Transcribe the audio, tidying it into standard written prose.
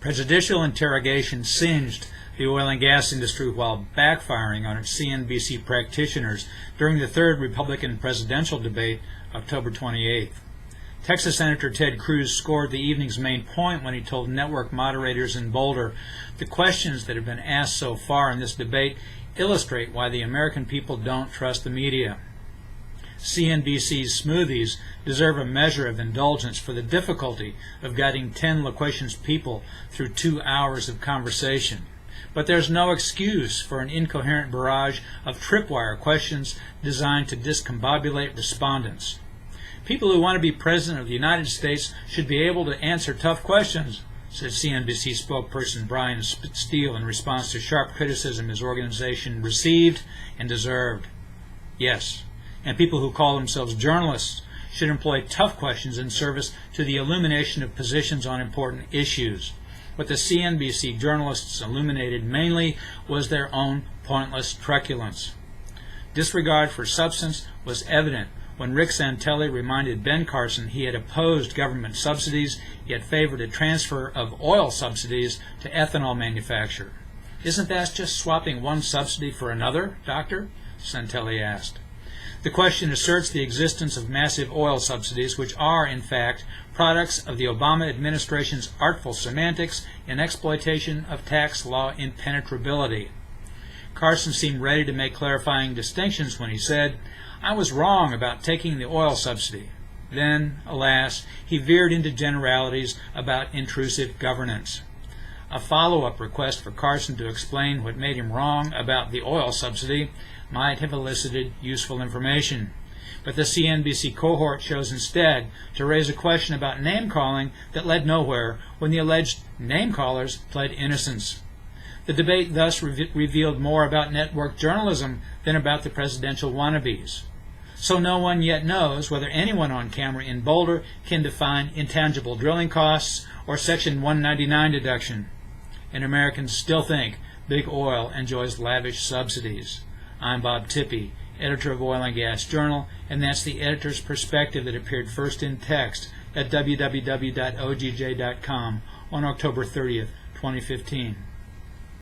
Prejudicial interrogation singed the oil and gas industry while backfiring on its CNBC practitioners during the third Republican presidential debate, October 28th. Texas Senator Ted Cruz scored the evening's main point when he told network moderators in Boulder, "The questions that have been asked so far in this debate illustrate why the American people don't trust the media." CNBC's smoothies deserve a measure of indulgence for the difficulty of guiding 10 loquacious people through 2 hours of conversation. But there's no excuse for an incoherent barrage of tripwire questions designed to discombobulate respondents. "People who want to be President of the United States should be able to answer tough questions," said CNBC spokesperson Brian Steele in response to sharp criticism his organization received and deserved. Yes, and people who call themselves journalists should employ tough questions in service to the illumination of positions on important issues. What the CNBC journalists illuminated mainly was their own pointless truculence. Disregard for substance was evident when Rick Santelli reminded Ben Carson he had opposed government subsidies, yet favored a transfer of oil subsidies to ethanol manufacture. "Isn't that just swapping one subsidy for another, Doctor?" Santelli asked. The question asserts the existence of massive oil subsidies, which are, in fact, products of the Obama administration's artful semantics and exploitation of tax law impenetrability. Carson seemed ready to make clarifying distinctions when he said, "I was wrong about taking the oil subsidy." Then, alas, he veered into generalities about intrusive governance. A follow-up request for Carson to explain what made him wrong about the oil subsidy might have elicited useful information. But the CNBC cohort chose instead to raise a question about name-calling that led nowhere when the alleged name-callers pled innocence. The debate thus revealed more about network journalism than about the presidential wannabes. So no one yet knows whether anyone on camera in Boulder can define intangible drilling costs or Section 199 deduction. And Americans still think big oil enjoys lavish subsidies. I'm Bob Tippie, editor of Oil and Gas Journal, and that's the editor's perspective that appeared first in text at www.ogj.com on October 30th, 2015.